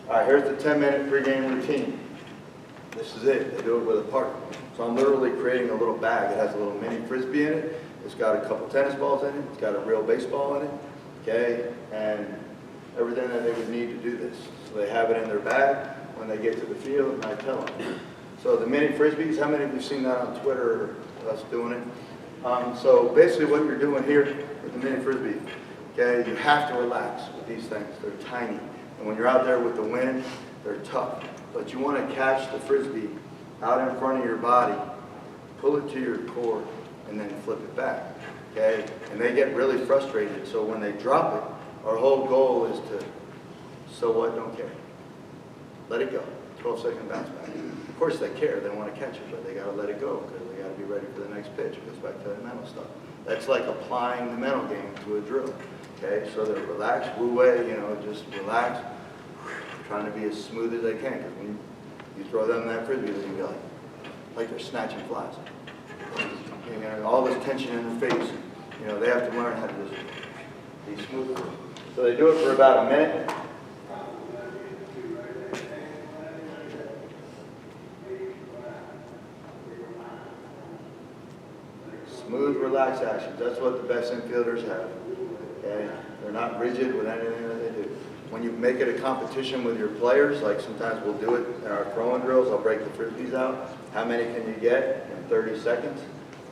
All right, here's the 10-minute pregame routine. This is it. They do it with a partner. So I'm literally creating a little bag. It has a little mini frisbee in it. It's got a couple tennis balls in it. It's got a real baseball in it. Okay, and everything that they would need to do this. So they have it in their bag when they get to the field, and I tell them. So the mini frisbees, how many of you have seen that on Twitter or us doing it? So basically what you're doing here with the mini frisbee, okay, you have to relax with these things. They're tiny. And when you're out there with the wind, they're tough. But you want to catch the frisbee out in front of your body, pull it to your core, and then flip it back. Okay? And they get really frustrated. So when they drop it, our whole goal is to, so what, don't care. Let it go. 12-second bounce back. Of course they care. They want to catch it, but they got to let it go because they got to be ready for the next pitch. It goes back to that mental stuff. That's like applying the mental game to a drill. Okay? So they're relaxed, wu-wei, you know, just relax, trying to be as smooth as they can. Because when you throw them that frisbee, they're going to be like they're snatching flies. You know, all this tension in their face. You know, they have to learn how to just be smooth. So they do it for about a minute. Smooth, relaxed actions. That's what the best infielders have. Okay? They're not rigid with anything that they do. When you make it a competition with your players, like sometimes we'll do it in our throwing drills, I'll break the frisbees out. How many can you get in 30 seconds?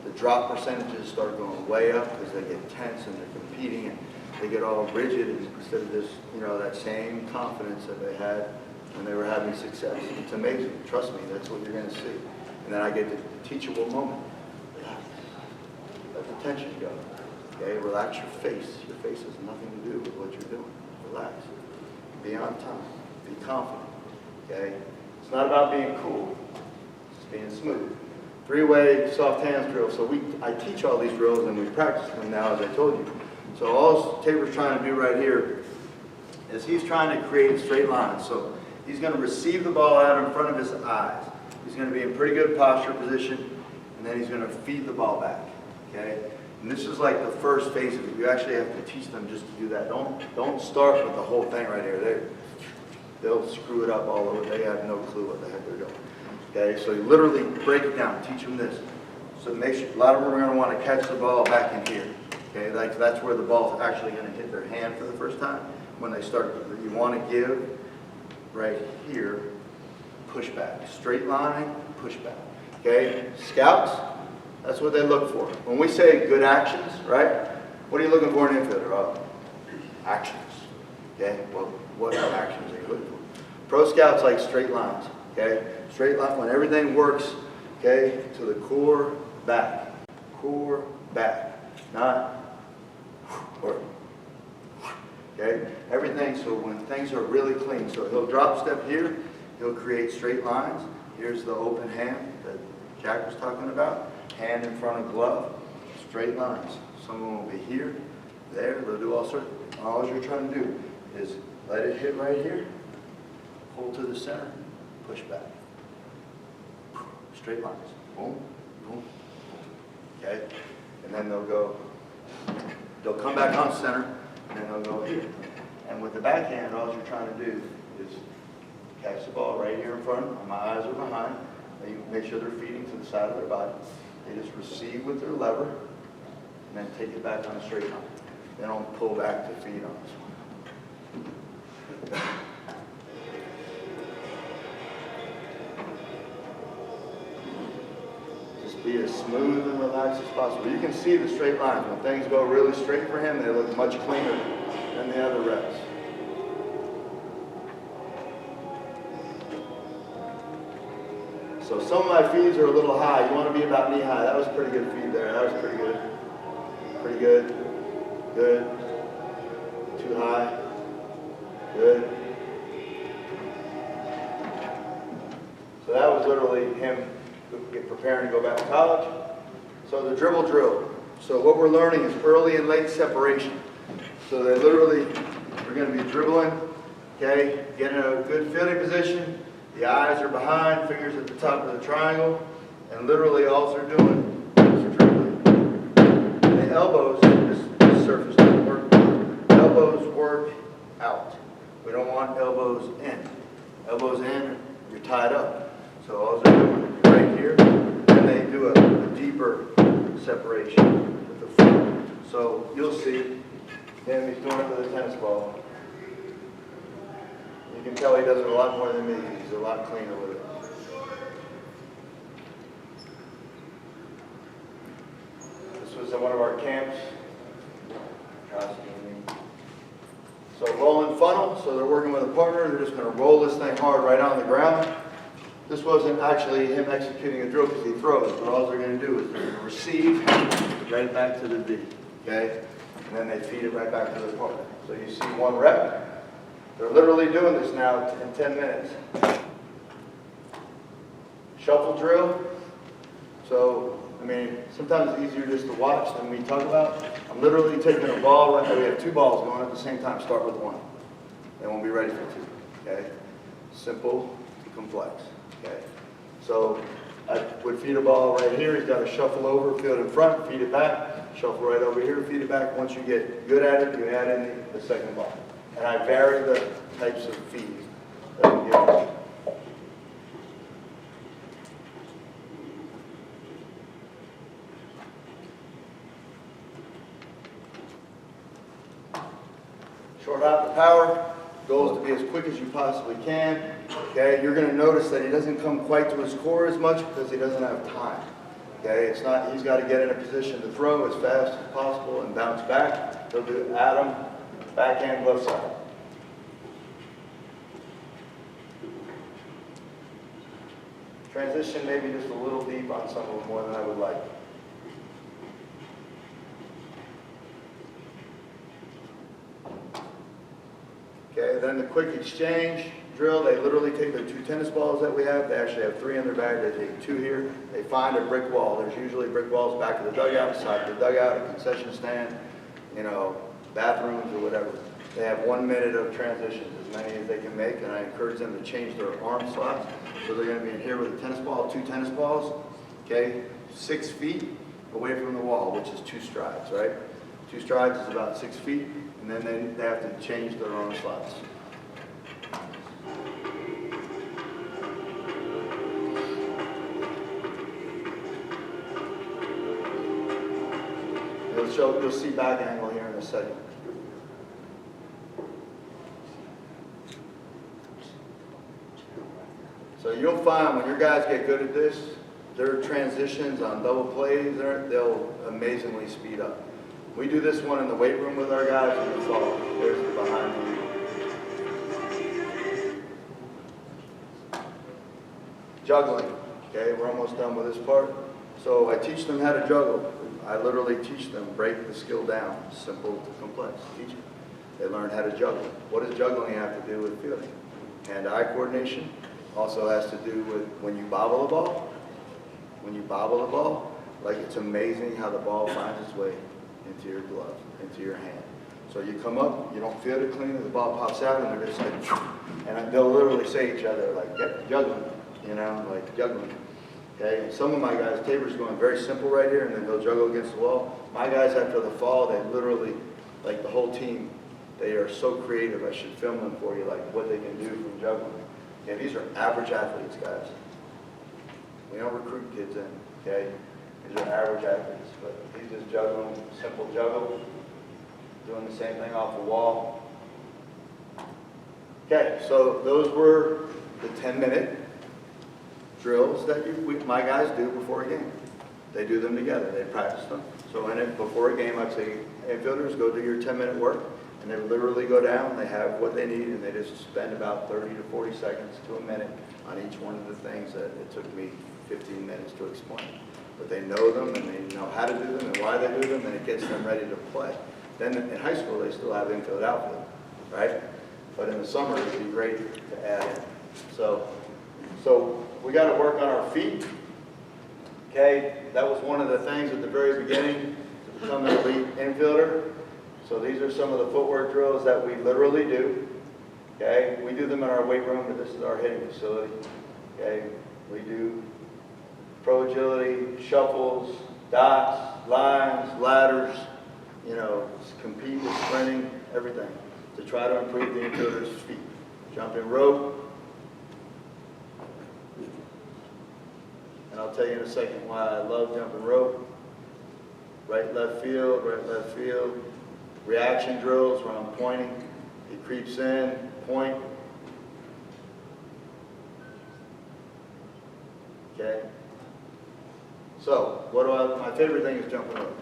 The drop percentages start going way up because they get tense and they're competing and they get all rigid instead of this, you know, that same confidence that they had when they were having success. It's amazing. Trust me, that's what you're going to see. And then I get the teachable moment. Relax. Let the tension go. Okay? Relax your face. Your face has nothing to do with what you're doing. Relax. Be on time. Be confident. Okay? It's not about being cool. It's being smooth. Three-way soft hands drill. So I teach all these drills and we practice them now, as I told you. So all Tabor's trying to do right here is he's trying to create straight lines. So he's going to receive the ball out in front of his eyes. He's going to be in pretty good posture position, and then he's going to feed the ball back. Okay? And this is like the first phase of it. You actually have to teach them just to do that. Don't start with the whole thing right here. They'll screw it up all over. They have no clue what the heck they're doing. Okay, so you literally break it down, teach them this. So make sure, a lot of them are going to want to catch the ball back in here. Okay, that's where the ball's actually going to hit their hand for the first time. When they start, you want to give right here, push back. Straight line, push back. Okay, scouts, that's what they look for. When we say good actions, right? What are you looking for in an infielder? Oh, actions. Okay, well, what actions are you looking for? Pro scouts like straight lines. Okay, straight line when everything works. Okay, to the core back, not or. Okay, everything. So when things are really clean, so he'll drop step here. He'll create straight lines. Here's the open hand that Jack was talking about. Hand in front of glove. Straight lines. Someone will be here, there. They'll do all sorts. All you're trying to do is let it hit right here. Pull to the center. Push back. Straight lines. Boom, boom, boom. Okay? And then they'll come back on center, and then they'll go here. And with the backhand, all you're trying to do is catch the ball right here in front. My eyes are behind. You make sure they're feeding to the side of their body. They just receive with their lever, and then take it back on a straight line. They don't pull back to feed on this one. Be as smooth and relaxed as possible. You can see the straight lines. When things go really straight for him, they look much cleaner than the other reps. So some of my feeds are a little high. You want to be about knee high. That was a pretty good feed there. That was pretty good. Pretty good. Good. Too high. Good. So that was literally him get preparing to go back to college. So the dribble drill. So what we're learning is early and late separation. So they literally are going to be dribbling, okay, get in a good fielding position. The eyes are behind, fingers at the top of the triangle, and literally all they're doing is dribbling. And the elbows, this surface doesn't work. Elbows work out. We don't want elbows in. elbows in, you're tied up. So all they're doing is right here, and they do a deeper separation with the foot. So you'll see him, he's doing it with a tennis ball. You can tell he does it a lot more than me. He's a lot cleaner with it. This was at one of our camps. So rolling funnel, so they're working with a partner. They're just going to roll this thing hard right on the ground. This wasn't actually him executing a drill because he throws, but all they're going to do is they're going to receive right back to the D, okay? And then they feed it right back to the partner. So you see one rep. They're literally doing this now in 10 minutes. Shuffle drill. So, I mean, sometimes it's easier just to watch than we talk about. I'm literally taking a ball right now. We have two balls going at the same time. Start with one. Then we'll be ready for two, okay? Simple to complex, okay? So I would feed a ball right here. He's got to shuffle over, field in front, feed it back. Shuffle right over here, feed it back. Once you get good at it, you add in the second ball. And I vary the types of feeds that I'm giving. Short hop to power. Goal is to be as quick as you possibly can. Okay, you're going to notice that he doesn't come quite to his core as much because he doesn't have time. Okay, it's not, he's got to get in a position to throw as fast as possible and bounce back. He'll do Adam, backhand, left side. Transition maybe just a little deep on some of them more than I would like. Okay, then the quick exchange drill, they literally take their two tennis balls that we have. They actually have three in their bag. They take two here. They find a brick wall. There's usually brick walls back of the dugout, side of the dugout, a concession stand, you know, bathrooms or whatever. They have 1 minute of transitions, as many as they can make, and I encourage them to change their arm slots. So they're going to be in here with a tennis ball, two tennis balls, okay, 6 feet away from the wall, which is 2 strides, right? 2 strides is about 6 feet, and then they have to change their arm slots. You'll see back angle here in a second. So you'll find when your guys get good at this, their transitions on double plays, they'll amazingly speed up. We do this one in the weight room with our guys in the fall. There's the behind me. Juggling. Okay, we're almost done with this part. So I teach them how to juggle. I literally teach them, break the skill down, simple to complex. Teach them. They learn how to juggle. What does juggling have to do with fielding? Hand-eye coordination also has to do with when you bobble the ball. When you bobble the ball, like it's amazing how the ball finds its way into your glove, into your hand. So you come up, you don't field it clean, and the ball pops out, and they're just like, and they'll literally say each other, like, yep, juggling, you know, like juggling. Okay, and some of my guys, Tabor's going very simple right here, and then they'll juggle against the wall. My guys, after the fall, they literally, like the whole team, they are so creative. I should film them for you, like what they can do from juggling. Okay, these are average athletes, guys. We don't recruit kids in, okay? These are average athletes, but he's just juggling, simple juggle, doing the same thing off the wall. Okay, so those were the 10-minute drills that my guys do before a game. They do them together. They practice them. So before a game, I'd say, infielders, go do your 10-minute work, and they literally go down. They have what they need, and they just spend about 30 to 40 seconds to a minute on each one of the things that it took me 15 minutes to explain. But they know them, and they know how to do them and why they do them, and it gets them ready to play. Then in high school, they still have infield, outfield, right? But in the summer, it'd be great to add in. So we got to work on our feet. Okay, that was one of the things at the very beginning to become an elite infielder. So these are some of the footwork drills that we literally do. Okay, we do them in our weight room, but this is our hitting facility. Okay, we do pro agility, shuffles, dots, lines, ladders, you know, compete with sprinting, everything to try to improve the infielder's feet. Jumping rope, tell you in a second why I love jumping rope. Right, left field, right, left field. Reaction drills where I'm pointing. He creeps in, point. Okay? So, my favorite thing is jumping rope.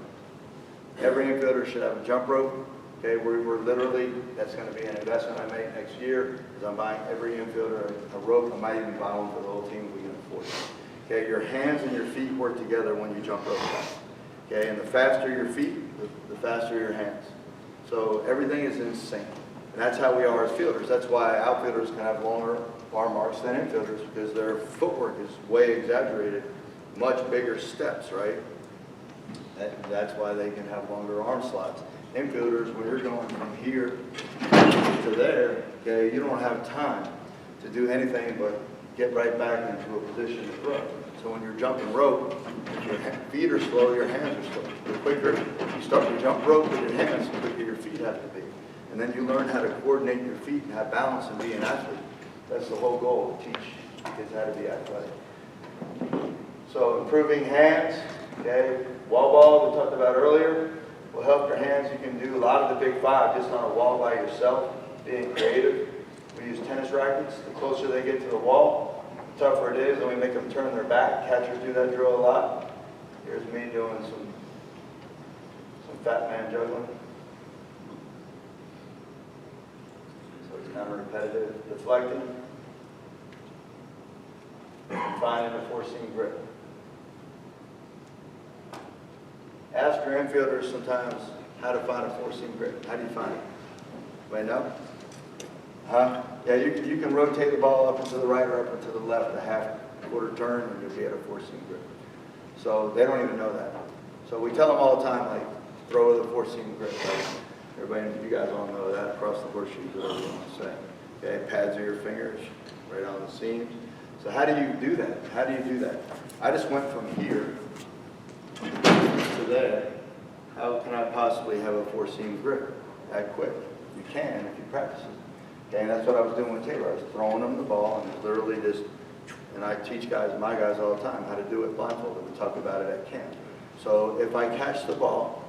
Every infielder should have a jump rope. Okay, we're literally, that's going to be an investment I make next year, is I'm buying every infielder a rope. I might even buy one for the whole team if we can afford it. Okay, your hands and your feet work together when you jump rope. Okay, and the faster your feet, the faster your hands. So everything is in sync. And that's how we are as fielders. That's why outfielders can have longer arm marks than infielders, because their footwork is way exaggerated, much bigger steps, right? That's why they can have longer arm slots. Infielders, when you're going from here to there, okay, you don't have time to do anything but get right back into a position to throw. So when you're jumping rope, if your feet are slow, your hands are slow. The quicker you start to jump rope with your hands, the quicker your feet have to be. And then you learn how to coordinate your feet and have balance and be an athlete. That's the whole goal, to teach kids how to be athletic. So improving hands, okay, wall ball we talked about earlier will help your hands. You can do a lot of the big five just on a wall by yourself, being creative. We use tennis rackets. The closer they get to the wall, the tougher it is, and we make them turn their back. Catchers do that drill a lot. Here's me doing some fat man juggling. So it's kind of repetitive. Deflecting. And finding a four-seam grip. Ask your infielders sometimes how to find a four-seam grip. How do you find it? Anybody know? Huh? Yeah, you can rotate the ball up and to the right or up and to the left a half-quarter turn and you'll be at a four-seam grip. So they don't even know that. So we tell them all the time, like, throw with a four-seam grip. Right? Everybody, you guys all know that, across the horseshoe, whatever you want to say. Okay, pads of your fingers, right on the seam. So how do you do that? How do you do that? I just went from here to there. How can I possibly have a four-seam grip that quick? You can if you practice it. Okay, and that's what I was doing with Taylor. I was throwing him the ball and literally just, and I teach my guys all the time how to do it blindfolded. We talk about it at camp. So if I catch the ball,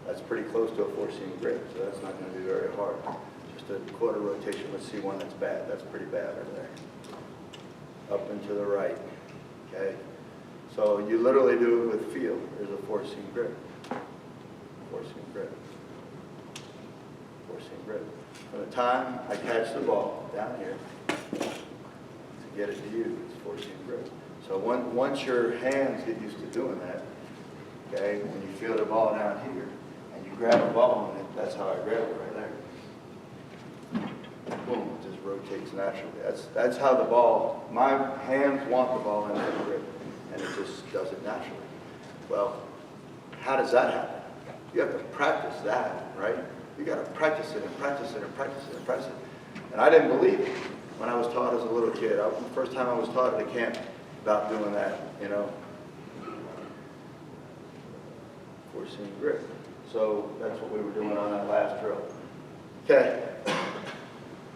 that's pretty close to a four-seam grip, so that's not going to be very hard. Just a quarter rotation. Let's see one that's bad. That's pretty bad right there. Up and to the right. Okay. So you literally do it with feel. There's a four-seam grip. Four-seam grip. Four-seam grip. From the time I catch the ball down here to get it to you, it's four-seam grip. So once your hands get used to doing that, okay, when you feel the ball down here and you grab a ball and that's how I grab it right there. Boom, it just rotates naturally. That's how the ball, my hands want the ball in that grip, and it just does it naturally. Well, how does that happen? You have to practice that, right? You got to practice it and practice it and practice it and practice it. And I didn't believe it when I was taught as a little kid. The first time I was taught at a camp about doing that, you know. Four-seam grip. So that's what we were doing on that last drill. Okay.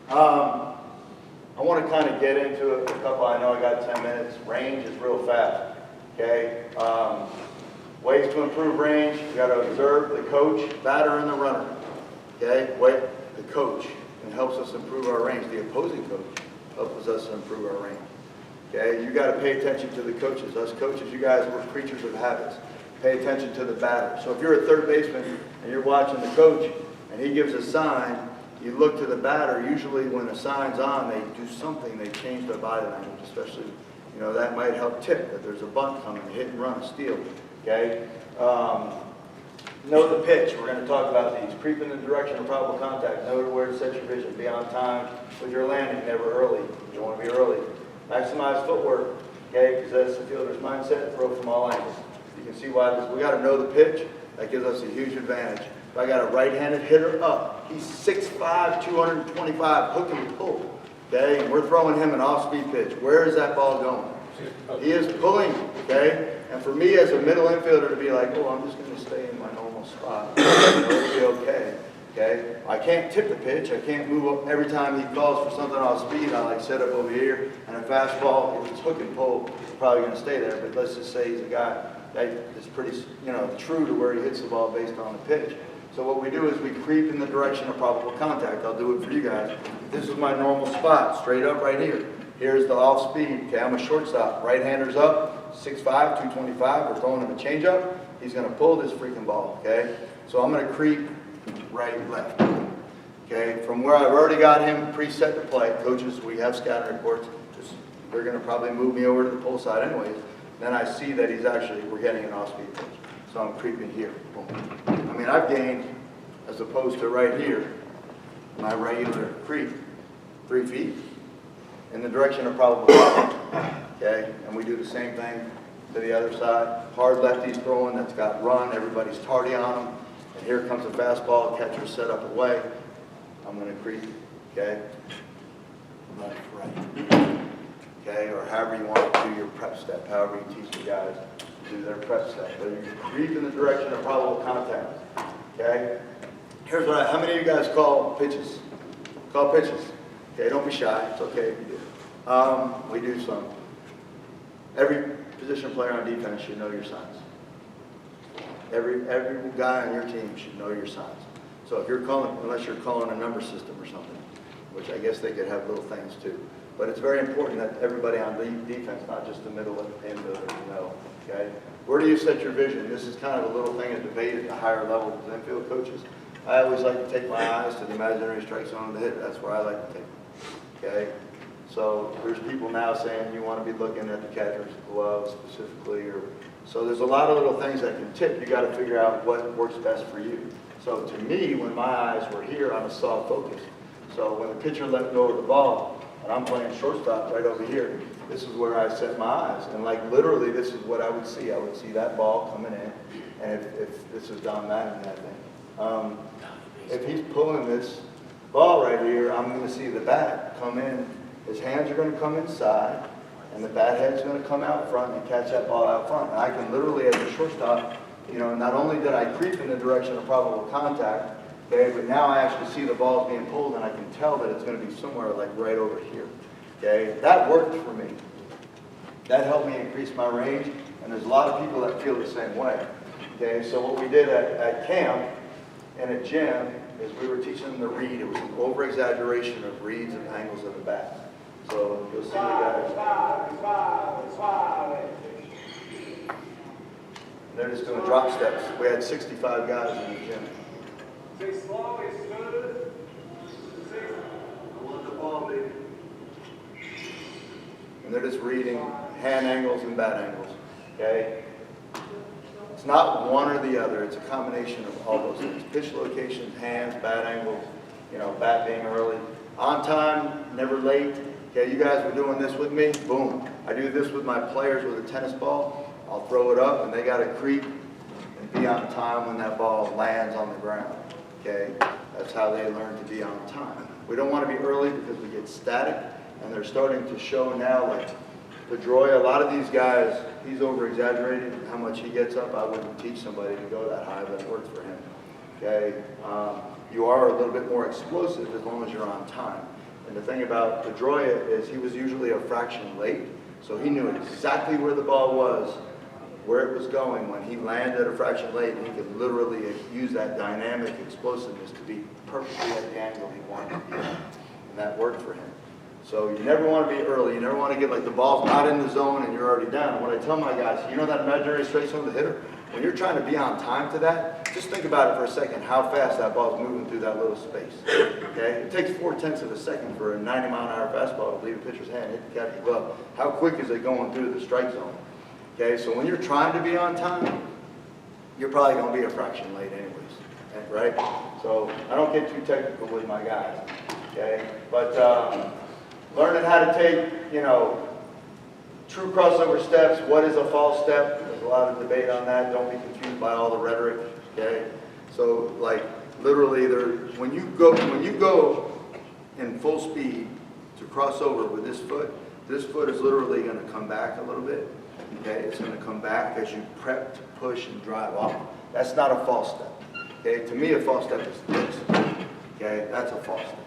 I want to kind of get into a couple. I know I got 10 minutes. Range is real fast. Okay. Ways to improve range. You got to observe the coach, batter, and the runner. Okay. The coach and helps us improve our range. The opposing coach helps us improve our range. Okay. You got to pay attention to the coaches. Us coaches, you guys, we're creatures of habits. Pay attention to the batter. So if you're a third baseman and you're watching the coach and he gives a sign, you look to the batter. Usually when a sign's on, they do something. They change their body language, especially, you know, that might help tip that there's a bunt coming, a hit and run, a steal. Okay? Know the pitch. We're going to talk about these. Creep in the direction of probable contact. Know where to set your vision. Be on time with your landing. Never early. You don't want to be early. Maximize footwork. Okay? Because that's the fielder's mindset. Throw from all angles. You can see why we got to know the pitch. That gives us a huge advantage. If I got a right-handed hitter up, he's 6'5", 225, hook and pull. Okay, and we're throwing him an off-speed pitch. Where is that ball going? He is pulling. Okay, and for me as a middle infielder to be like, oh, I'm just going to stay in my normal spot. It'll be okay. okay? I can't tip the pitch. I can't move up every time he calls for something off speed. I like set up over here, and a fastball, if it's hook and pull, probably going to stay there. But let's just say he's a guy that is pretty, true to where he hits the ball based on the pitch. So what we do is we creep in the direction of probable contact. I'll do it for you guys. This is my normal spot, straight up right here. Here's the off speed. Okay, I'm a shortstop. Right-hander's up, 6'5", 225. We're throwing him a changeup. He's going to pull this freaking ball, okay? So I'm going to creep right, left. Okay, from where I've already got him preset to play. Coaches, we have scouting reports. They're going to probably move me over to the pull side anyways. Then I see that we're getting an off-speed pitch. So I'm creeping here. Boom. I mean, I've gained, as opposed to right here, my regular creep, 3 feet in the direction of probable contact. Okay, and we do the same thing to the other side. Hard lefties throwing, that's got run, everybody's tardy on them. And here comes a fastball, catcher set up away. I'm going to creep, okay? Left, right. Okay, or however you want to do your prep step, however you teach the guys to do their prep step. But you creep in the direction of probable contact, okay? Here's what how many of you guys call pitches? Call pitches. Okay, don't be shy. It's okay if you do. We do some. Every position player on defense should know your signs. Every guy on your team should know your signs. So if you're calling, unless you're calling a number system or something, which I guess they could have little things too. But it's very important that everybody on defense, not just the middle infielders, know. Okay? Where do you set your vision? This is kind of a little thing of debate at the higher level with infield coaches. I always like to take my eyes to the imaginary strike zone of the hitter. That's where I like to take them. Okay? So there's people now saying you want to be looking at the catcher's glove specifically, so there's a lot of little things that can tip. You got to figure out what works best for you. So to me, when my eyes were here, I'm a soft focus. So when the pitcher let go of the ball, and I'm playing shortstop right over here, this is where I set my eyes. And like literally, this is what I would see. I would see that ball coming in, and if this is Don Madden, that thing. If he's pulling this ball right here, I'm going to see the bat come in. His hands are going to come inside, and the bat head's going to come out front and catch that ball out front. And I can literally, as a shortstop, not only did I creep in the direction of probable contact, okay, but now I actually see the balls being pulled, and I can tell that it's going to be somewhere like right over here. Okay, that worked for me. That helped me increase my range, and there's a lot of people that feel the same way. Okay, so what we did at camp and at gym is we were teaching them to read. It was an over-exaggeration of reads and angles of the bat. So you'll see the guys. They're just doing drop steps. We had 65 guys in the gym. Say slow, it's smooth. I want the ball, baby. And they're just reading hand angles and bat angles. Okay? It's not one or the other. It's a combination of all those things. Pitch locations, hands, bat angles, bat being early. On time, never late. Okay, you guys were doing this with me. Boom. I do this with my players with a tennis ball. I'll throw it up, and they got to creep and be on time when that ball lands on the ground. Okay? That's how they learn to be on time. We don't want to be early because we get static, and they're starting to show now, like Pedroia, a lot of these guys, he's over-exaggerated how much he gets up. I wouldn't teach somebody to go that high, but it worked for him. Okay? You are a little bit more explosive as long as you're on time. And the thing about Pedroia is he was usually a fraction late, so he knew exactly where the ball was, where it was going when he landed a fraction late, and he could literally use that dynamic explosiveness to be perfectly at the angle he wanted to be at. And that worked for him. So you never want to be early. You never want to get like the ball's not in the zone and you're already down. What I tell my guys, that imaginary straight zone of the hitter? When you're trying to be on time to that, just think about it for a second, how fast that ball's moving through that little space. Okay? It takes 0.4 of a second for a 90-mile-an-hour fastball to leave a pitcher's hand, hit the catcher's glove. How quick is it going through the strike zone? Okay, so when you're trying to be on time, you're probably going to be a fraction late anyways, right? So I don't get too technical with my guys, okay? But learning how to take, true crossover steps. What is a false step? There's a lot of debate on that. Don't be confused by all the rhetoric, okay? So like literally, when you go in full speed to cross over with this foot is literally going to come back a little bit. Okay, it's going to come back as you prep to push and drive off. That's not a false step. Okay, to me a false step is this. Okay, that's a false thing.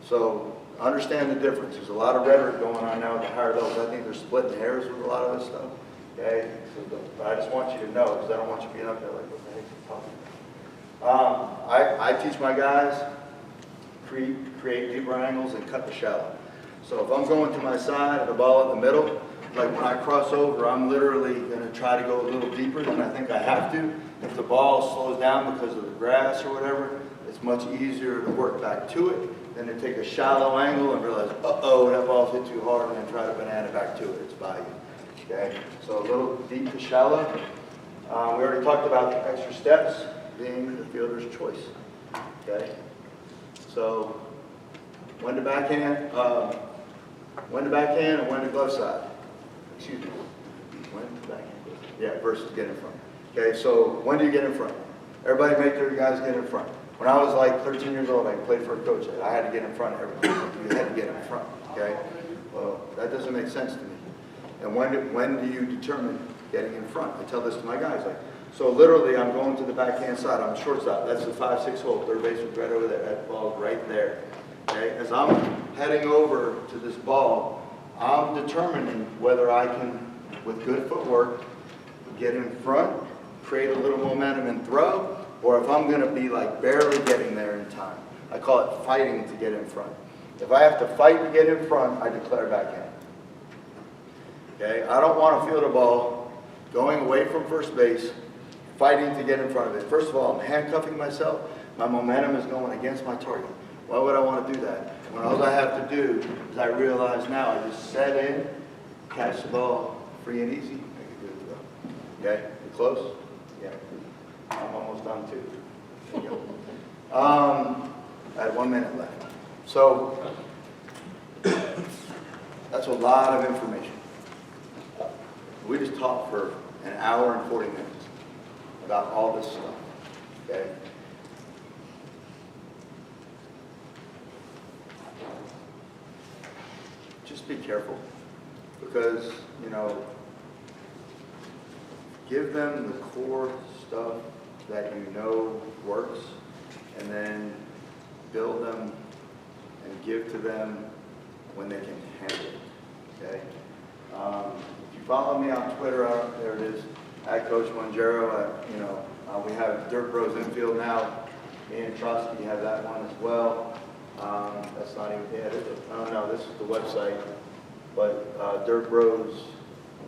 So understand the difference. There's a lot of rhetoric going on now at the higher levels. I think they're splitting hairs with a lot of this stuff. Okay, so I just want you to know, because I don't want you being up there like, what the heck are you talking about? I teach my guys, create deeper angles and cut the shallow. So if I'm going to my side and the ball in the middle, like when I cross over, I'm literally going to try to go a little deeper than I think I have to. If the ball slows down because of the grass or whatever, it's much easier to work back to it than to take a shallow angle and realize, uh-oh, that ball's hit too hard, and then try to banana back to it. It's by you. Okay? So a little deep to shallow. We already talked about the extra steps being the fielder's choice. Okay? So when to backhand, and when to glove side. Excuse me. When to backhand. Yeah, versus get in front. Okay, so when do you get in front? Everybody make sure you guys get in front. When I was like 13 years old, I played for a coach. I had to get in front of everybody. You had to get in front. Okay? Well, that doesn't make sense to me. And when do you determine getting in front? I tell this to my guys. Like, so literally, I'm going to the backhand side. I'm shortstop. That's the 5-6 hole. Third base is right over there. That ball's right there. Okay? As I'm heading over to this ball, I'm determining whether I can, with good footwork, get in front, create a little momentum and throw, or if I'm going to be like barely getting there in time. I call it fighting to get in front. If I have to fight to get in front, I declare backhand. Okay? I don't want to field a ball going away from first base, fighting to get in front of it. First of all, I'm handcuffing myself. My momentum is going against my target. Why would I want to do that? When all I have to do is I realize now I just set in, catch the ball, free and easy, make a good throw. Okay? You close? Yeah. I'm almost done too. There you go. I had 1 minute left. So that's a lot of information. We just talked for an hour and 40 minutes about all this stuff. Okay? Just be careful, because, you know, give them the core stuff that you know works, and then build them and give to them when they can handle it. Okay? If you follow me on Twitter, there it is, at Coach Mongero. We have Dirt Bros Infield now. Me and Trotsky have that one as well. That's not even it. Oh no, this is the website. But Dirt Bros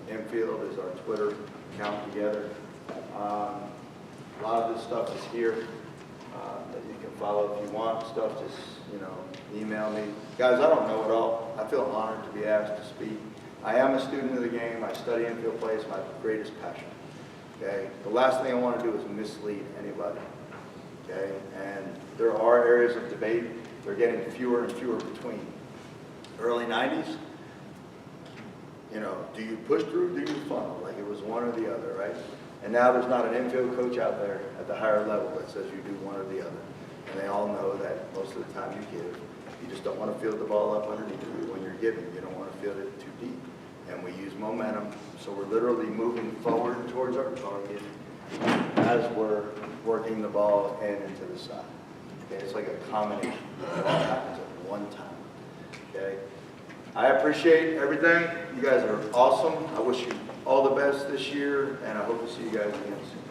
Infield is our Twitter account together. A lot of this stuff is here that you can follow if you want stuff. Just email me, guys. I don't know it all. I feel honored to be asked to speak. I am a student of the game. I study infield play. It's my greatest passion. Okay. The last thing I want to do is mislead anybody. Okay. And there are areas of debate. They're getting fewer and fewer between. Early 90s, do you push through, do you funnel? Like it was one or the other, right? And now there's not an infield coach out there at the higher level that says you do one or the other. And they all know that most of the time you give, you just don't want to field the ball up underneath you when you're giving. You don't want to field it too deep. And we use momentum, so we're literally moving forward towards our target as we're working the ball in into the side. Okay, it's like a combination. It all happens at one time. Okay, I appreciate everything. You guys are awesome. I wish you all the best this year, and I hope to see you guys again soon.